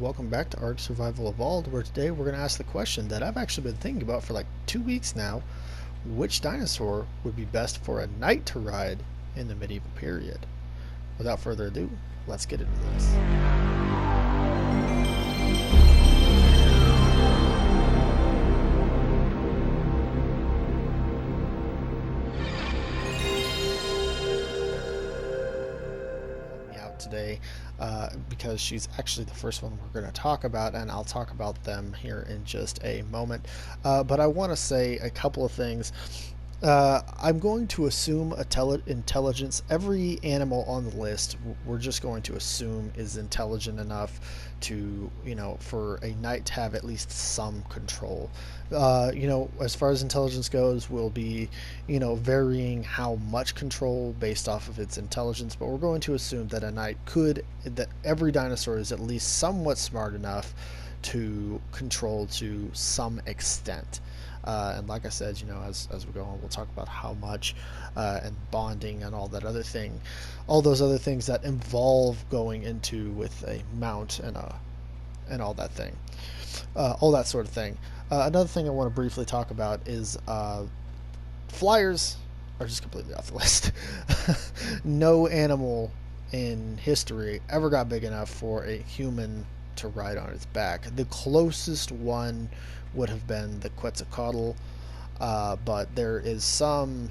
welcome back to Ark Survival Evolved, where today we're going to ask the question that I've actually been thinking about for like 2 weeks now. Which dinosaur would be best for a knight to ride in the medieval period? Without further ado, let's get into this. Out today because she's actually the first one we're going to talk about, and I'll talk about them here in just a moment. But I want to say a couple of things. I'm going to assume intelligence. Every animal on the list, we're just going to assume is intelligent enough to, for a knight to have at least some control. As far as intelligence goes, we'll be, varying how much control based off of its intelligence, but we're going to assume that a knight that every dinosaur is at least somewhat smart enough to control to some extent. And like I said, as we go on, we'll talk about how much and bonding and all that other thing, all those other things that involve going into with a mount and all that thing, all that sort of thing. Another thing I want to briefly talk about is flyers are just completely off the list. No animal in history ever got big enough for a human to ride on its back. The closest one would have been the Quetzalcoatl, but there is some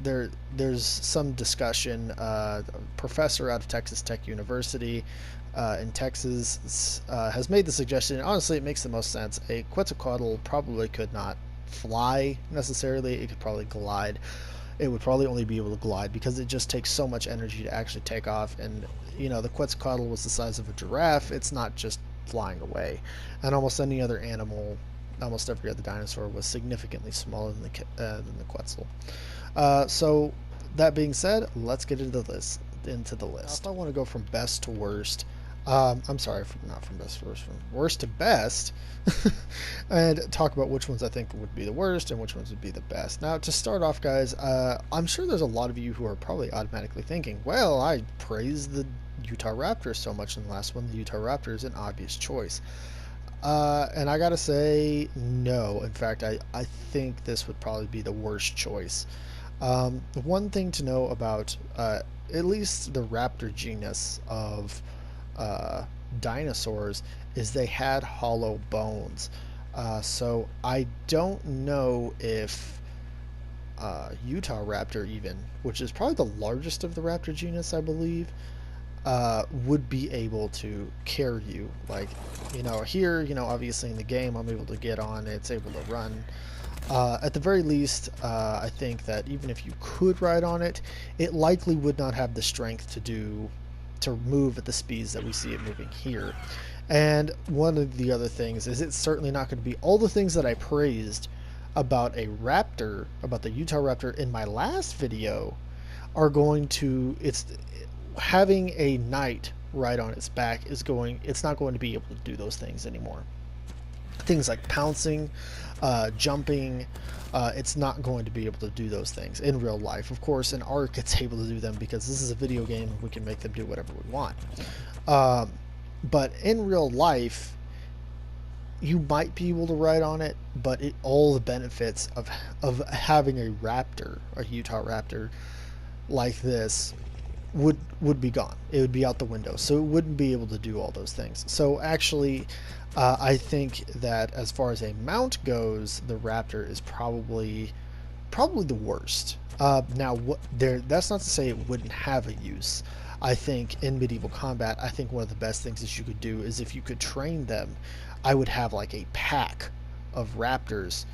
there's some discussion. A professor out of Texas Tech University in Texas has made the suggestion, and honestly it makes the most sense. A Quetzalcoatl probably could not fly necessarily. It could probably glide. It would probably only be able to glide because it just takes so much energy to actually take off. And the Quetzalcoatl was the size of a giraffe. It's not just flying away. And almost any other animal, almost every other dinosaur was significantly smaller than the Quetzal. So that being said, let's get into this the list. If I want to go from best to worst, I'm sorry, not from best to worst, from worst to best, and talk about which ones I think would be the worst and which ones would be the best. Now, to start off, guys, I'm sure there's a lot of you who are probably automatically thinking, well, I praised the Utah Raptors so much in the last one. The Utah Raptor is an obvious choice. And I gotta say, no. In fact, I think this would probably be the worst choice. One thing to know about at least the raptor genus of dinosaurs is they had hollow bones. So I don't know if Utah Raptor, even, which is probably the largest of the raptor genus, I believe, would be able to carry you. Like, here, obviously in the game, I'm able to get on, it's able to run. At the very least, I think that even if you could ride on it, it likely would not have the strength to move at the speeds that we see it moving here. And one of the other things is it's certainly not going to be all the things that I praised about a raptor, about the Utah Raptor in my last video, are going to, it's having a knight ride on its back it's not going to be able to do those things anymore. Things like pouncing, jumping, it's not going to be able to do those things in real life. Of course, in Ark, it's able to do them because this is a video game and we can make them do whatever we want. But in real life, you might be able to ride on it, but all the benefits of having a raptor, a Utah Raptor like this, would be gone. It would be out the window, so it wouldn't be able to do all those things. So actually, I think that as far as a mount goes, the Raptor is probably the worst. Now, that's not to say it wouldn't have a use. I think in medieval combat, I think one of the best things that you could do is if you could train them, I would have like a pack of raptors,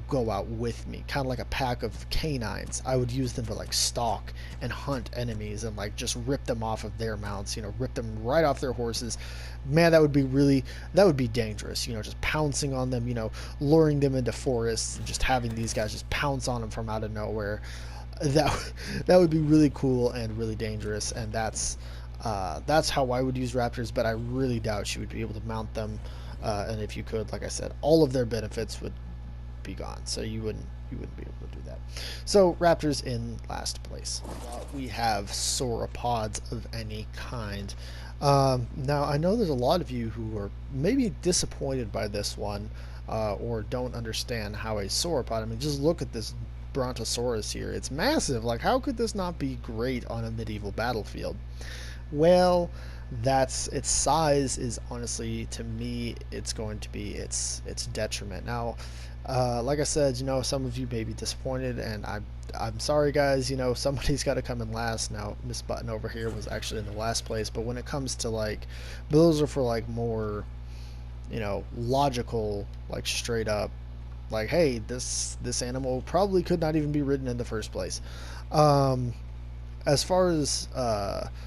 go out with me, kind of like a pack of canines. I would use them to like stalk and hunt enemies and like just rip them off of their mounts, rip them right off their horses. Man, that would be dangerous, just pouncing on them, luring them into forests and just having these guys just pounce on them from out of nowhere. That would be really cool and really dangerous, and that's how I would use raptors, but I really doubt you would be able to mount them. And if you could, like I said, all of their benefits would be gone, so you wouldn't be able to do that. So raptors in last place. We have sauropods of any kind. Now, I know there's a lot of you who are maybe disappointed by this one, or don't understand how a sauropod. I mean, just look at this Brontosaurus here. It's massive. Like, how could this not be great on a medieval battlefield? Well, that's its size is honestly, to me, it's going to be its detriment. Now, like I said, some of you may be disappointed, and I'm sorry, guys. Somebody's got to come in last. Now, Miss Button over here was actually in the last place, but when it comes to like, those are for like more, logical, like straight up, like, hey, this animal probably could not even be ridden in the first place. Um, as far as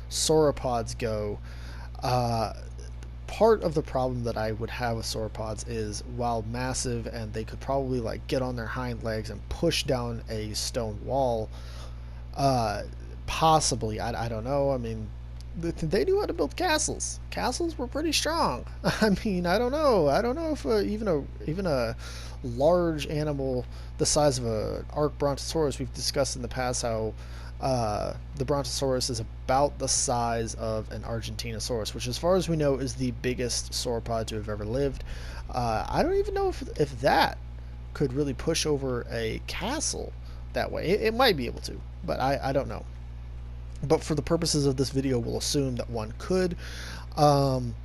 sauropods go, uh, part of the problem that I would have with sauropods is, while massive and they could probably like get on their hind legs and push down a stone wall, uh, possibly, I don't know. I mean, they knew how to build castles. Castles were pretty strong. I mean, I don't know if even a large animal the size of a Ark Brontosaurus. We've discussed in the past how the Brontosaurus is about the size of an Argentinosaurus, which, as far as we know, is the biggest sauropod to have ever lived. I don't even know if that could really push over a castle that way. It might be able to, but I don't know. But for the purposes of this video, we'll assume that one could. Um,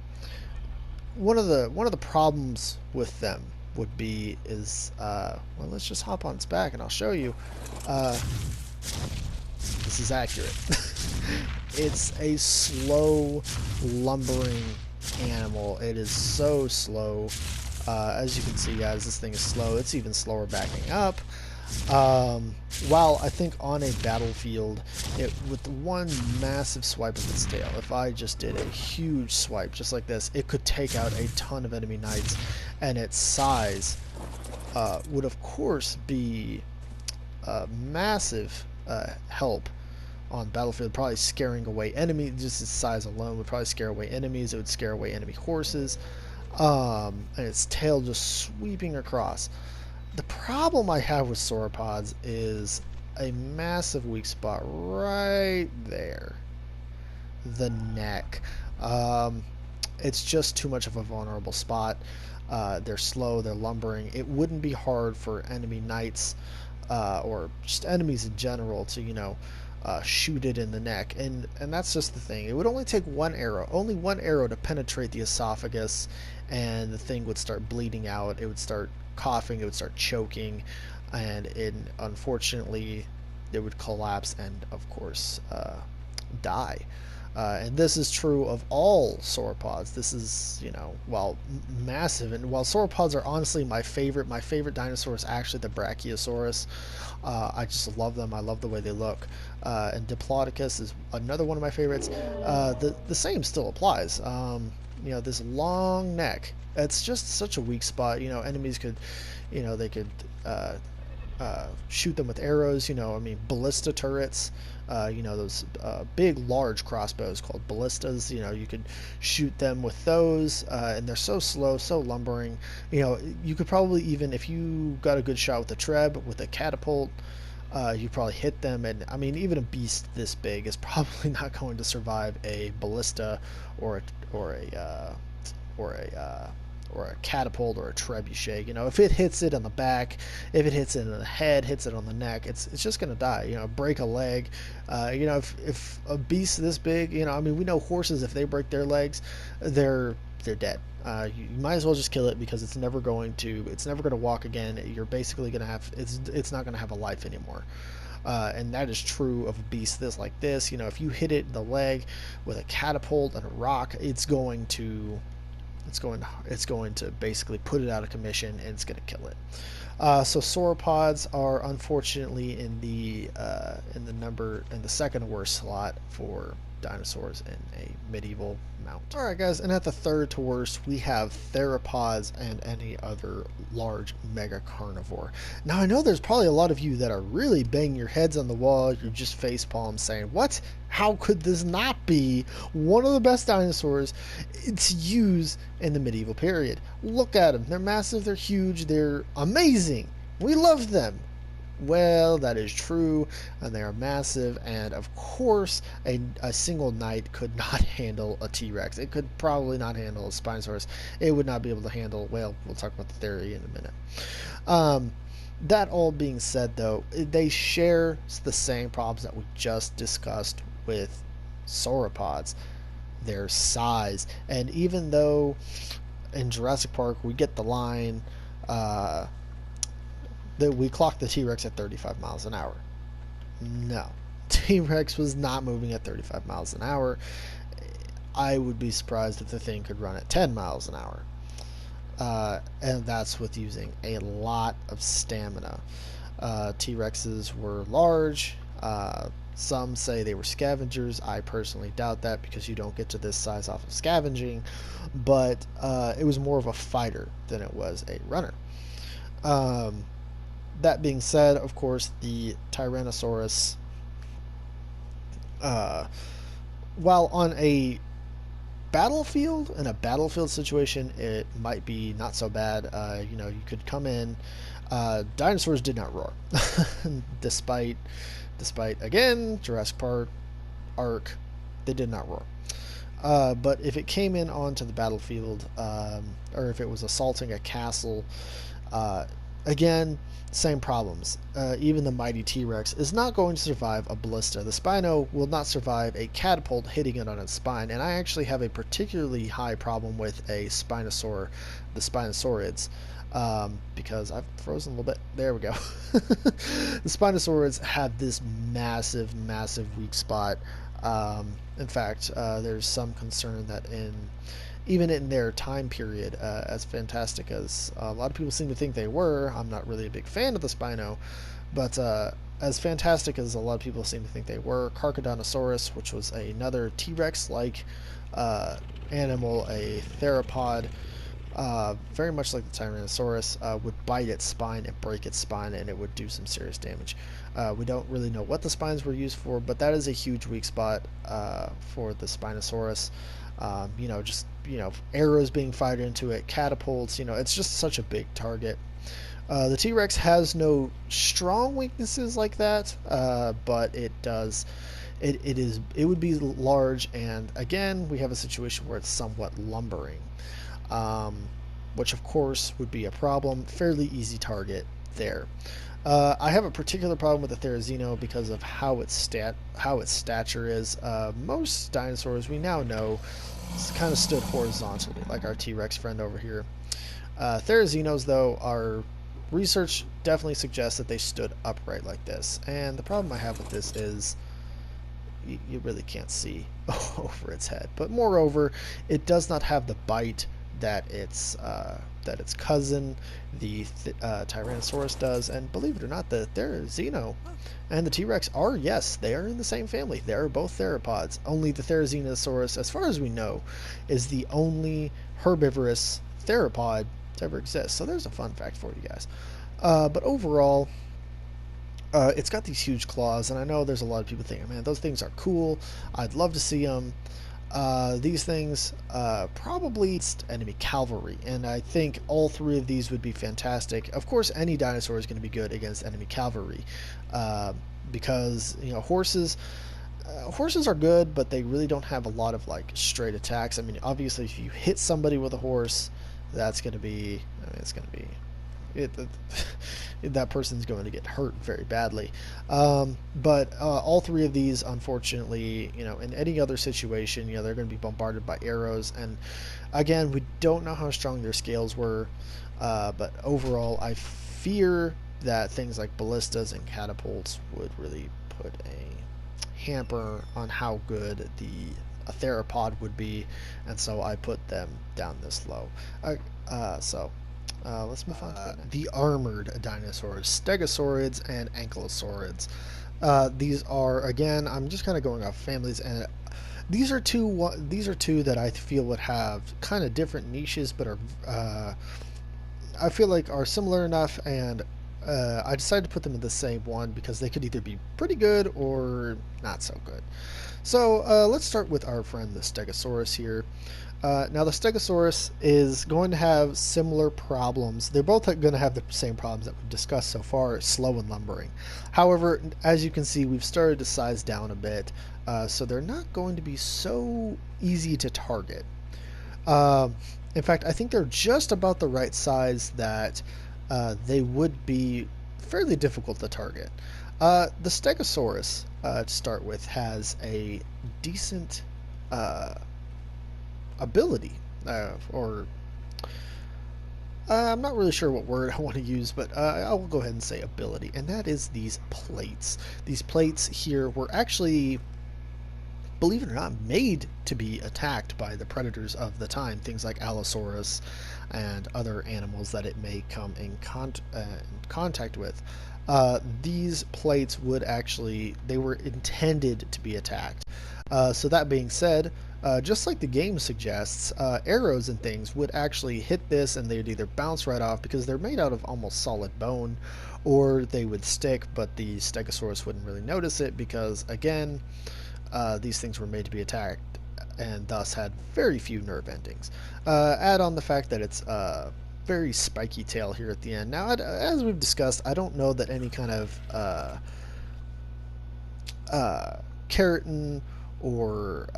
one of the problems with them would be is well, let's just hop on its back and I'll show you. Uh, this is accurate. It's a slow, lumbering animal. It is so slow. As you can see, guys, this thing is slow. It's even slower backing up. While I think on a battlefield, with one massive swipe of its tail, if I just did a huge swipe just like this, it could take out a ton of enemy knights, and its size would of course be massive help on battlefield, probably scaring away enemies. Just its size alone would probably scare away enemies. It would scare away enemy horses, and its tail just sweeping across. The problem I have with sauropods is a massive weak spot right there, the neck. It's just too much of a vulnerable spot. They're slow, they're lumbering. It wouldn't be hard for enemy knights, or just enemies in general, to shoot it in the neck, and that's just the thing. It would only take only one arrow to penetrate the esophagus, and the thing would start bleeding out. It would start coughing, it would start choking, and unfortunately it would collapse and of course die. And this is true of all sauropods. This is, while massive, and while sauropods are honestly my favorite dinosaur is actually the Brachiosaurus. I just love them. I love the way they look. And Diplodocus is another one of my favorites. The same still applies. This long neck. It's just such a weak spot. Enemies could, they could shoot them with arrows. I mean, ballista turrets. Those big, large crossbows called ballistas. You could shoot them with those, and they're so slow, so lumbering. You could probably, even if you got a good shot with a treb, with a catapult, you probably hit them. And I mean, even a beast this big is probably not going to survive a ballista or a catapult or a trebuchet. If it hits it on the back, if it hits it in the head, hits it on the neck, it's just gonna die. Break a leg. If a beast this big, I mean, we know horses, if they break their legs, they're dead. You might as well just kill it, because it's never going to walk again. You're basically gonna have it's not gonna have a life anymore. And that is true of a beast like this. If you hit it in the leg with a catapult and a rock, it's going to basically put it out of commission, and it's going to kill it. So sauropods are unfortunately in the second worst slot for dinosaurs in a medieval mount. Alright, guys, and at the third to worst, we have theropods and any other large mega carnivore. Now, I know there's probably a lot of you that are really banging your heads on the wall. You're just face palm saying, what? How could this not be one of the best dinosaurs to use in the medieval period? Look at them. They're massive, they're huge, they're amazing. We love them. Well, that is true, and they are massive, and of course, a single knight could not handle a T-Rex. It could probably not handle a Spinosaurus. It would not be able to handle, well, we'll talk about the theory in a minute. Um, that all being said, though, they share the same problems that we just discussed with sauropods, their size. And even though in Jurassic Park we get the line, that we clocked the T-Rex at 35 miles an hour. No. T-Rex was not moving at 35 miles an hour. I would be surprised if the thing could run at 10 miles an hour. And that's with using a lot of stamina. T-Rexes were large. Some say they were scavengers. I personally doubt that because you don't get to this size off of scavenging. But it was more of a fighter than it was a runner. That being said, of course, the Tyrannosaurus, while on a battlefield, situation, it might be not so bad. You could come in. Dinosaurs did not roar, despite again Jurassic Park, Ark, they did not roar. But if it came in onto the battlefield, or if it was assaulting a castle, again, same problems. Even the mighty T-Rex is not going to survive a ballista. The Spino will not survive a catapult hitting it on its spine, and I actually have a particularly high problem with a Spinosaur, the Spinosaurids, because I've frozen a little bit. There we go. The Spinosaurids have this massive, massive weak spot. In fact, there's some concern that even in their time period, as fantastic as a lot of people seem to think they were, I'm not really a big fan of the Spino, but as fantastic as a lot of people seem to think they were, Dinosaurus, which was another T-Rex-like animal, a theropod, very much like the Tyrannosaurus, would bite its spine and break its spine, and it would do some serious damage. We don't really know what the spines were used for, but that is a huge weak spot for the Spinosaurus. Arrows being fired into it, catapults, it's just such a big target. The T-Rex has no strong weaknesses like that, but it does. It would be large, and again, we have a situation where it's somewhat lumbering, which of course would be a problem. Fairly easy target there. I have a particular problem with the Therizino because of how its stature is. Most dinosaurs we now know kind of stood horizontally, like our T-Rex friend over here. Therizinos, though, our research definitely suggests that they stood upright like this. And the problem I have with this is you really can't see over its head. But moreover, it does not have the bite that its cousin, the Tyrannosaurus, does. And believe it or not, the Therizino and the T-Rex are, yes, they are in the same family. They are both theropods. Only the Therizinosaurus, as far as we know, is the only herbivorous theropod to ever exist. So there's a fun fact for you guys. But overall, it's got these huge claws, and I know there's a lot of people thinking, man, those things are cool. I'd love to see them. These things probably enemy cavalry, and I think all three of these would be fantastic. Of course, any dinosaur is going to be good against enemy cavalry, because horses are good, but they really don't have a lot of straight attacks. I mean, obviously, if you hit somebody with a horse, that's going to be, it's going to be that person's going to get hurt very badly. But all three of these, unfortunately, in any other situation, they're going to be bombarded by arrows. And again, we don't know how strong their scales were, but overall, I fear that things like ballistas and catapults would really put a hamper on how good a theropod would be, and so I put them down this low. Let's move on to the armored dinosaurs, Stegosaurids and Ankylosaurids. These are, again, I'm just kind of going off families, and these are two that I feel would have kind of different niches, but are I feel like are similar enough, and I decided to put them in the same one because they could either be pretty good or not so good. So let's start with our friend the Stegosaurus here. Now the Stegosaurus is going to have similar problems. They're both going to have the same problems that we've discussed so far, slow and lumbering. However, as you can see, we've started to size down a bit, so they're not going to be so easy to target. Uh, in fact, I think they're just about the right size that they would be fairly difficult to target. The Stegosaurus, to start with, has a decent ability, or I'm not really sure what word I want to use, but I will go ahead and say ability, and that is these plates. These plates here were actually, believe it or not, made to be attacked by the predators of the time, things like Allosaurus and other animals that it may come in contact with. These plates would actually, they were intended to be attacked. So that being said, just like the game suggests, arrows and things would actually hit this and they'd either bounce right off because they're made out of almost solid bone, or they would stick, but the Stegosaurus wouldn't really notice it because, again, these things were made to be attacked and thus had very few nerve endings. Add on the fact that it's very spiky tail here at the end. Now, as we've discussed, I don't know that any kind of keratin or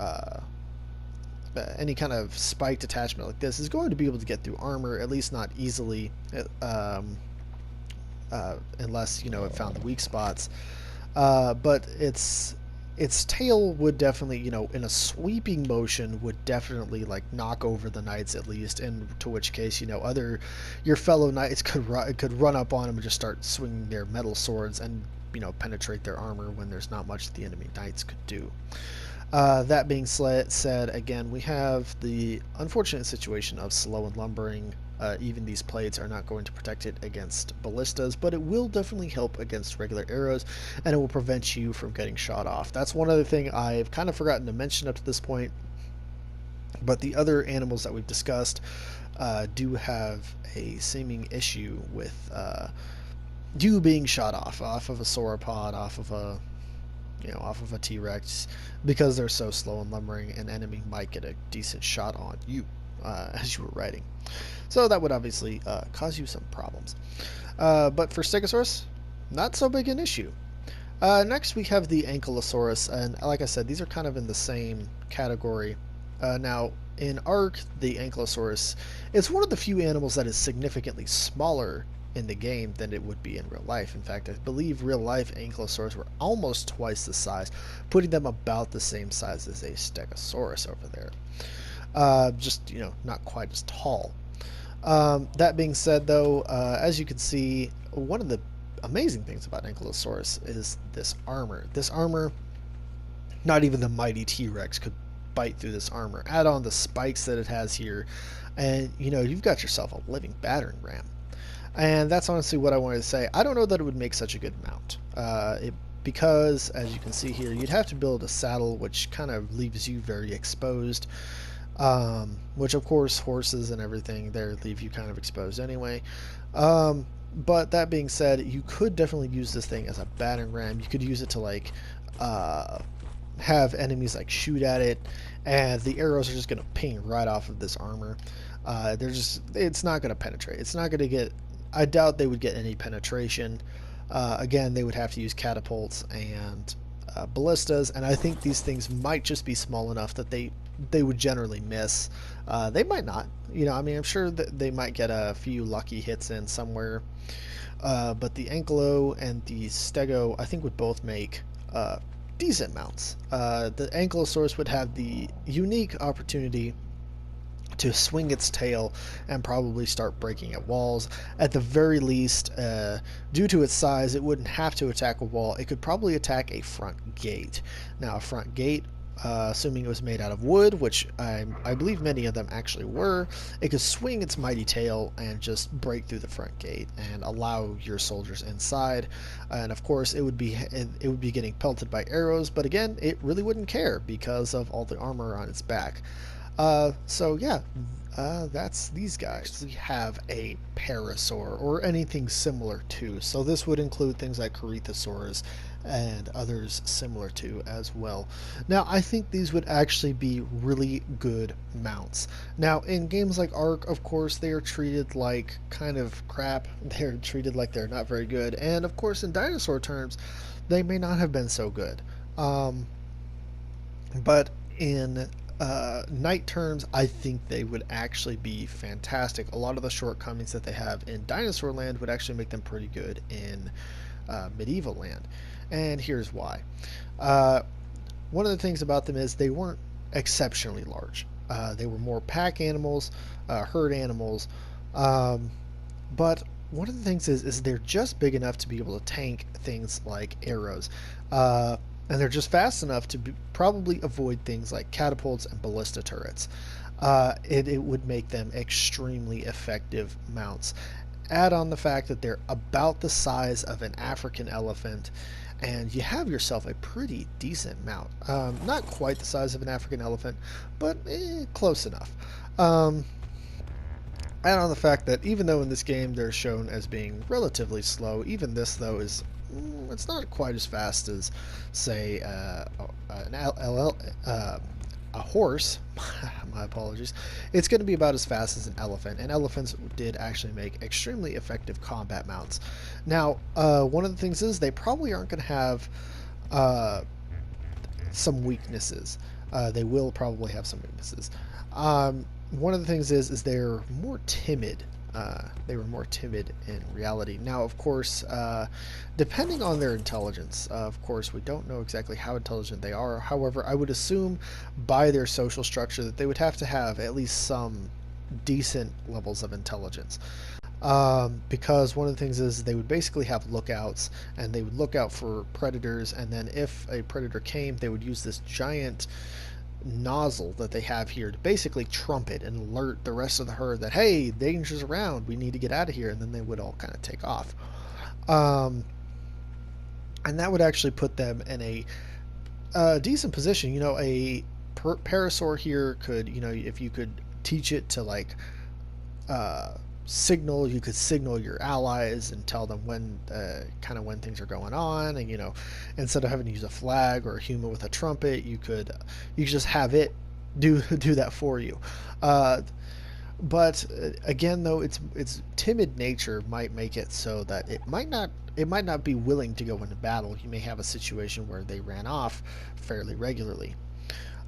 any kind of spiked attachment like this is going to be able to get through armor, at least not easily, unless, you know, it found the weak spots. But its tail would definitely, you know, in a sweeping motion, would definitely like knock over the knights at least, and to which case, you know, your fellow knights could run up on them and just start swinging their metal swords and, you know, penetrate their armor when there's not much the enemy knights could do. That being said, again, we have the unfortunate situation of slow and lumbering. Even these plates are not going to protect it against ballistas, but it will definitely help against regular arrows, and it will prevent you from getting shot off. That's one other thing I've kind of forgotten to mention up to this point, but the other animals that we've discussed do have a seeming issue with you being shot off of a sauropod, off of a T-Rex, because they're so slow and lumbering. An enemy might get a decent shot on you as you were riding. So that would obviously cause you some problems. But for Stegosaurus, not so big an issue. Next we have the Ankylosaurus, and like I said, these are kind of in the same category. Now, in Ark, the Ankylosaurus is one of the few animals that is significantly smaller in the game than it would be in real life. In fact, I believe real life Ankylosaurs were almost twice the size, putting them about the same size as a Stegosaurus over there. Just, you know, not quite as tall. That being said, though, as you can see, one of the amazing things about Ankylosaurus is this armor. This armor, not even the mighty T-Rex could bite through this armor. Add on the spikes that it has here, and, you know, you've got yourself a living battering ram. And that's honestly what I wanted to say. I don't know that it would make such a good mount. Because, as you can see here, you'd have to build a saddle, which kind of leaves you very exposed. Which, of course, horses and everything there leave you kind of exposed anyway. But that being said, you could definitely use this thing as a battering ram. You could use it to, like, have enemies, like, shoot at it, and the arrows are just going to ping right off of this armor. It's not going to penetrate. It's not going to get... I doubt they would get any penetration. Again, they would have to use catapults and ballistas, and I think these things might just be small enough that they would generally miss. They might not. You know, I mean, I'm sure that they might get a few lucky hits in somewhere. But the Ankylo and the Stego, I think, would both make decent mounts. The Ankylosaurus would have the unique opportunity to swing its tail and probably start breaking at walls. At the very least, due to its size, it wouldn't have to attack a wall. It could probably attack a front gate. Now, a front gate, assuming it was made out of wood, which I believe many of them actually were, it could swing its mighty tail and just break through the front gate and allow your soldiers inside. And of course, it would be getting pelted by arrows, but again, it really wouldn't care because of all the armor on its back. So yeah, That's these guys. We have a parasaur or anything similar to. So this would include things like Corythosaurs and others similar to as well. Now, I think these would actually be really good mounts. Now, in games like Ark, of course, they are treated like kind of crap. They're treated like they're not very good. And of course, in dinosaur terms, they may not have been so good. Um, but in night terms, I think they would actually be fantastic. A lot of the shortcomings that they have in Dinosaur Land would actually make them pretty good in Medieval Land. And here's why. Uh, One of the things about them is they weren't exceptionally large. They were more pack animals, herd animals, um, but one of the things is they're just big enough to be able to tank things like arrows. And they're just fast enough to probably avoid things like catapults and ballista turrets. It would make them extremely effective mounts. Add on the fact that they're about the size of an African elephant, and you have yourself a pretty decent mount. Not quite the size of an African elephant, but close enough. Um, Add on the fact that even though in this game they're shown as being relatively slow, even this though is it's not quite as fast as, say, a horse. My apologies. It's going to be about as fast as an elephant, and elephants did actually make extremely effective combat mounts. Now, one of the things is they probably aren't going to have uh, some weaknesses. They will probably have some weaknesses. One of the things is they're more timid. They were more timid in reality. Now, of course, depending on their intelligence, of course, we don't know exactly how intelligent they are. However, I would assume by their social structure that they would have to have at least some decent levels of intelligence. Because one of the things is they would basically have lookouts, and they would look out for predators, and then if a predator came, they would use this giant nozzle that they have here to basically trumpet and alert the rest of the herd that, hey, danger's around, we need to get out of here, and then they would all kind of take off. Um, and that would actually put them in a decent position. You know, a parasaur here could, you know, if you could teach it to like signal, you could signal your allies and tell them when kind of when things are going on, and you know, instead of having to use a flag or a human with a trumpet, you could just have it do that for you. But again, though, its timid nature might make it so that it might not be willing to go into battle. You may have a situation where they ran off fairly regularly,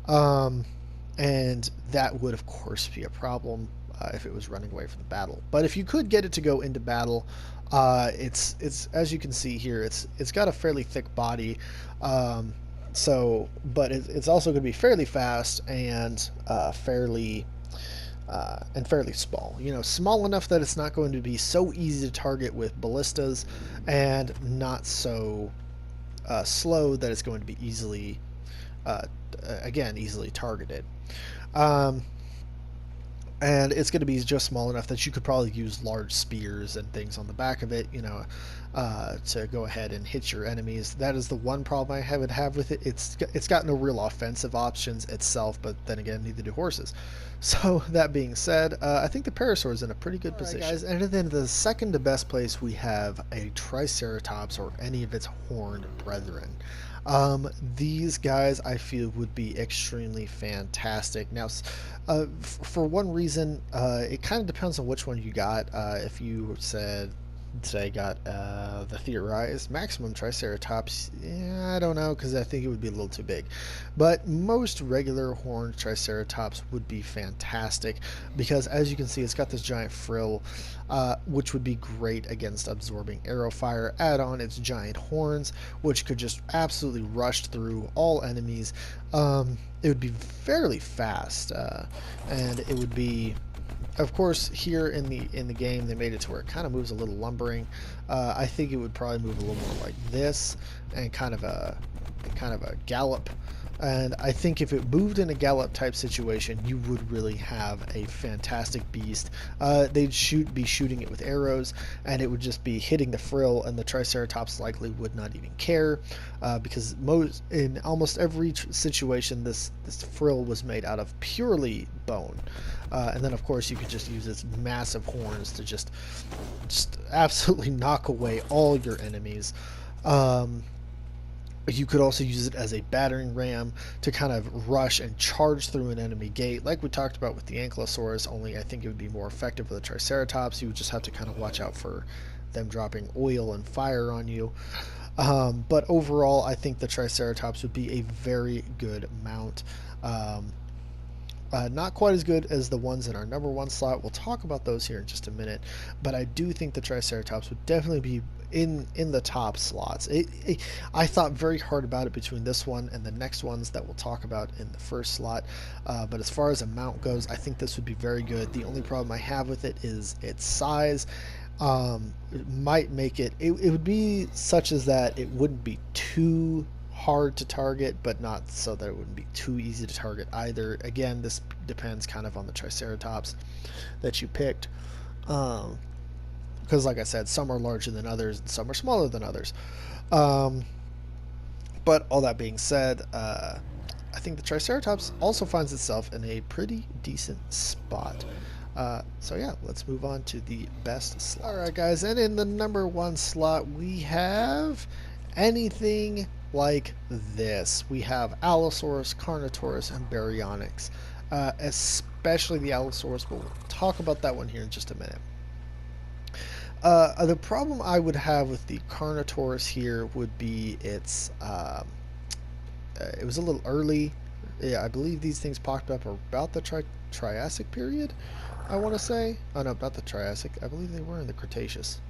and that would of course be a problem if it was running away from the battle. But if you could get it to go into battle, it's as you can see here, it's got a fairly thick body, but it's also going to be fairly fast and fairly small. You know, small enough that it's not going to be so easy to target with ballistas, and not so slow that it's going to be easily easily targeted. Um, and it's going to be just small enough that you could probably use large spears and things on the back of it, you know, to go ahead and hit your enemies. That is the one problem I would have with it. It's got no real offensive options itself, but then again, neither do horses. So that being said, I think the Parasaur is in a pretty good position. Guys, and then the second to best place, we have a Triceratops or any of its horned brethren. These guys I feel would be extremely fantastic. Now, for one reason, it kind of depends on which one you got. If you said, say, got the theorized maximum Triceratops, yeah, I don't know, because I think it would be a little too big. But most regular horned Triceratops would be fantastic, because as you can see, it's got this giant frill, which would be great against absorbing arrow fire. Add on its giant horns, which could just absolutely rush through all enemies. It would be fairly fast, and it would be, of course, here in the game they made it to where it kind of moves a little lumbering. I think it would probably move a little more like this, and kind of kind of a gallop. And I think if it moved in a gallop type situation, you would really have a fantastic beast. They'd be shooting it with arrows, and it would just be hitting the frill, and the Triceratops likely would not even care, because in almost every situation, this frill was made out of purely bone. And then, of course, you could just use its massive horns to just absolutely knock away all your enemies. You could also use it as a battering ram to kind of rush and charge through an enemy gate, like we talked about with the Ankylosaurus, only I think it would be more effective with the Triceratops. You would just have to kind of watch out for them dropping oil and fire on you. But overall, I think the Triceratops would be a very good mount. Not quite as good as the ones in our number one slot. We'll talk about those here in just a minute, but I do think the Triceratops would definitely be in the top slots. I thought very hard about it between this one and the next ones that we'll talk about in the first slot, but as far as a mount goes, I think this would be very good. The only problem I have with it is its size. It might make it would be such as that it wouldn't be too hard to target, but not so that it wouldn't be too easy to target either. Again, this depends kind of on the Triceratops that you picked, because like I said, some are larger than others and some are smaller than others. But all that being said, I think the Triceratops also finds itself in a pretty decent spot. So yeah, let's move on to the best slot. Alright guys, and in the number one slot we have anything like this. We have Allosaurus, Carnotaurus, and Baryonyx. Especially the Allosaurus, but we'll talk about that one here in just a minute. The problem I would have with the Carnotaurus here would be it was a little early. Yeah, I believe these things popped up about the Triassic period, I want to say. Oh no, about the Triassic. I believe they were in the Cretaceous.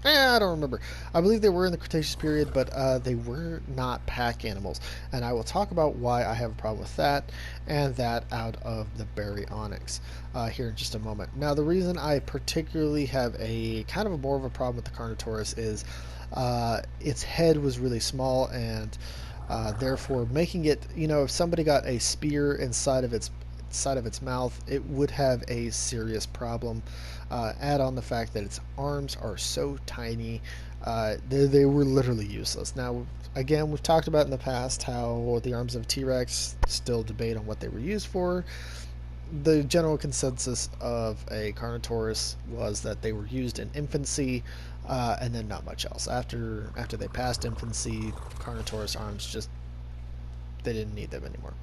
I don't remember. I believe they were in the Cretaceous period, but they were not pack animals. And I will talk about why I have a problem with that and that out of the Baryonyx here in just a moment. Now, the reason I particularly have a kind of more of a problem with the Carnotaurus is its head was really small, and therefore making it, if somebody got a spear inside of its mouth, it would have a serious problem. Add on the fact that its arms are so tiny, they were literally useless. Now, again, we've talked about in the past how the arms of T-Rex, still debate on what they were used for. The general consensus of a Carnotaurus was that they were used in infancy, and then not much else. After they passed infancy, Carnotaurus arms they didn't need them anymore.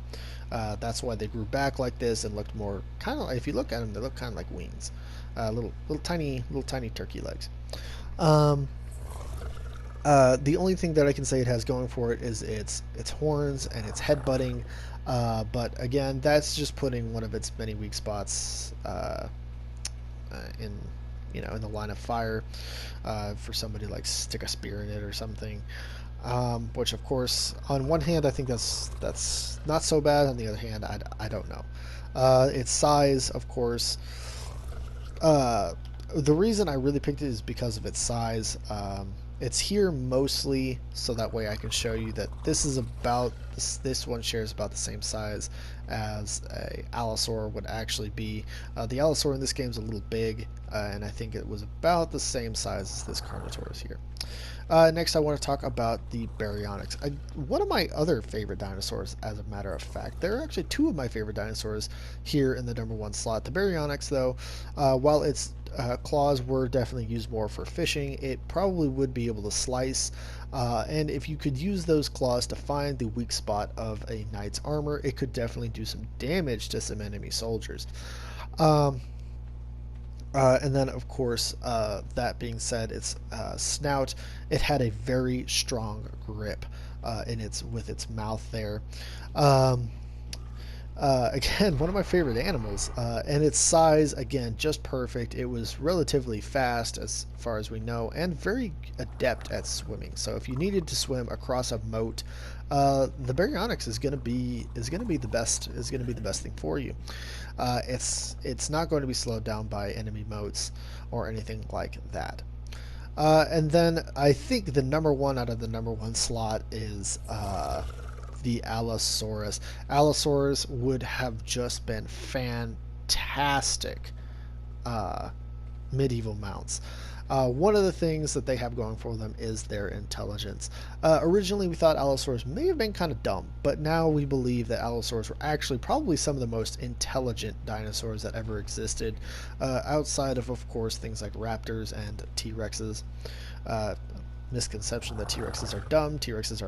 That's why they grew back like this and looked more kind of, if you look at them, they look kind of like wings, little tiny turkey legs. The only thing that I can say it has going for it is its horns and its headbutting, but again, that's just putting one of its many weak spots in the line of fire for somebody like stick a spear in it or something. Which, of course, on one hand, I think that's not so bad. On the other hand, I don't know. Its size, of course. The reason I really picked it is because of its size. It's here mostly so that way I can show you that this one shares about the same size as a Allosaur would actually be. The Allosaur in this game is a little big, and I think it was about the same size as this Carnotaurus here. Next, I want to talk about the Baryonyx. One of my other favorite dinosaurs, as a matter of fact. There are actually two of my favorite dinosaurs here in the number one slot. The Baryonyx, though, while its claws were definitely used more for fishing, it probably would be able to slice. And if you could use those claws to find the weak spot of a knight's armor, it could definitely do some damage to some enemy soldiers. And then, of course, that being said, its snout, it had a very strong grip with its mouth there. Again, one of my favorite animals, and its size, again, just perfect. It was relatively fast as far as we know, and very adept at swimming. So if you needed to swim across a moat, the Baryonyx is going to be the best thing for you. It's not going to be slowed down by enemy moats or anything like that. And then I think the number one out of the number one slot is the Allosaurus. Allosaurus would have just been fantastic uh, medieval mounts. One of the things that they have going for them is their intelligence. Originally, we thought Allosaurus may have been kind of dumb, but now we believe that Allosaurus were actually probably some of the most intelligent dinosaurs that ever existed, outside of course, things like raptors and T-Rexes. Misconception that T-Rexes are dumb. T-Rexes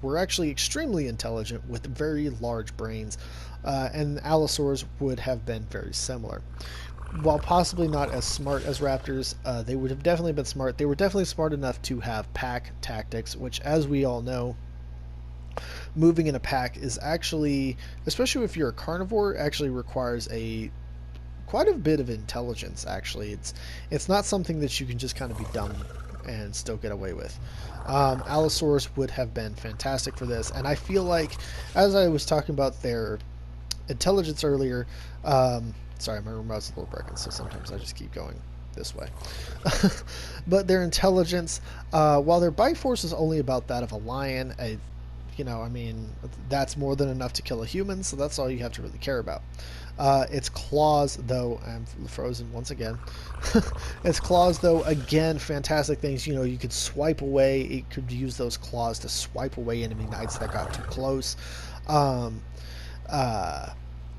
were actually extremely intelligent with very large brains, and Allosaurs would have been very similar. While possibly not as smart as raptors, they would have definitely been smart. They were definitely smart enough to have pack tactics, which, as we all know, moving in a pack is actually, especially if you're a carnivore, actually requires quite a bit of intelligence. Actually, it's not something that you can just kind of be dumb and still get away with. Allosaurus would have been fantastic for this, and I feel like, as I was talking about their intelligence earlier, sorry, my remote's a little broken, so sometimes I just keep going this way. But their intelligence, while their bite force is only about that of a lion, I mean, that's more than enough to kill a human, so that's all you have to really care about. Its claws, though, I'm frozen once again. Its claws, though, again, fantastic things. You could swipe away. It could use those claws to swipe away enemy knights that got too close.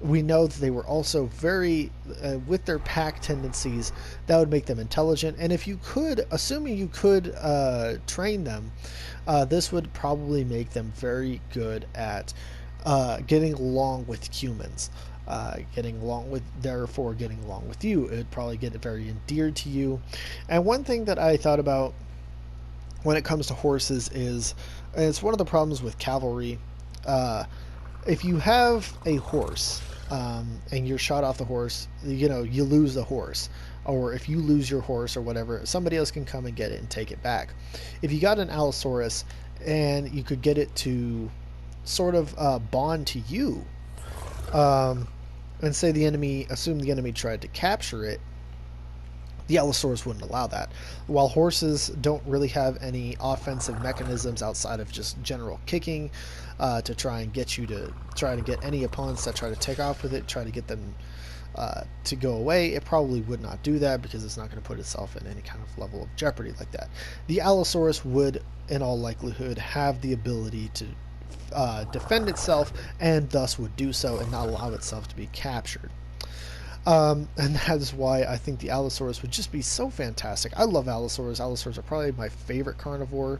We know that they were also very, with their pack tendencies, that would make them intelligent. And if you could, assuming you could train them, this would probably make them very good at getting along with humans. Getting along with you. It would probably get very endeared to you. And one thing that I thought about when it comes to horses is, and it's one of the problems with cavalry, if you have a horse, and you're shot off the horse, you lose the horse. Or if you lose your horse or whatever, somebody else can come and get it and take it back. If you got an Allosaurus and you could get it to sort of bond to you, and say assume the enemy tried to capture it, the Allosaurus wouldn't allow that. While horses don't really have any offensive mechanisms outside of just general kicking, to try and get any opponents that try to take off with it, try to get them to go away, it probably would not do that because it's not going to put itself in any kind of level of jeopardy like that. The Allosaurus would, in all likelihood, have the ability to defend itself, and thus would do so and not allow itself to be captured. And that is why I think the Allosaurus would just be so fantastic. I love Allosaurus. Allosaurus are probably my favorite carnivore.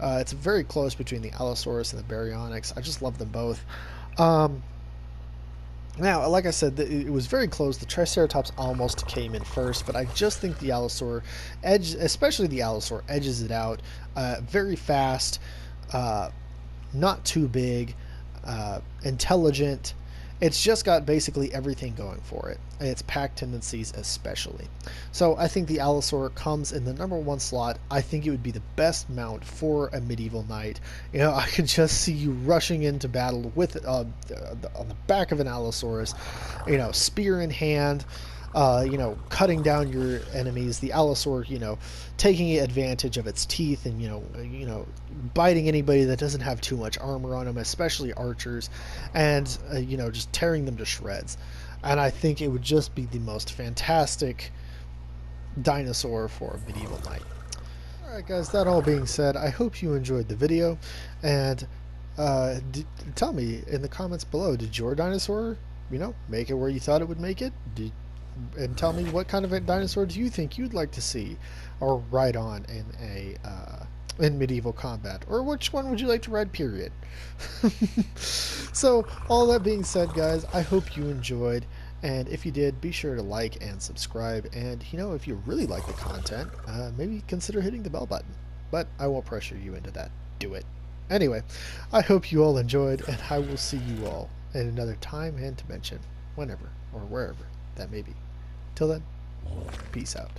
It's very close between the Allosaurus and the Baryonyx. I just love them both. Now, like I said, it was very close. The Triceratops almost came in first, but I just think the Allosaur especially the Allosaur, edges it out. Very fast, not too big, intelligent. It's just got basically everything going for it, and its pack tendencies especially. So I think the Allosaur comes in the number one slot. I think it would be the best mount for a medieval knight. I could just see you rushing into battle with on the back of an Allosaurus, spear in hand, cutting down your enemies. The Allosaur, taking advantage of its teeth and biting anybody that doesn't have too much armor on them, especially archers, and just tearing them to shreds. And I think it would just be the most fantastic dinosaur for a medieval knight. Alright guys, that all being said, I hope you enjoyed the video, and tell me in the comments below, did your dinosaur make it where you thought it would make it? And tell me what kind of a dinosaur do you think you'd like to see or ride on in medieval combat, or which one would you like to ride, period. So all that being said guys, I hope you enjoyed, and if you did, be sure to like and subscribe, and if you really like the content, maybe consider hitting the bell button, but I won't pressure you into that. Do it anyway. I hope you all enjoyed, and I will see you all in another time and dimension, whenever or wherever that may be. Till then, peace out.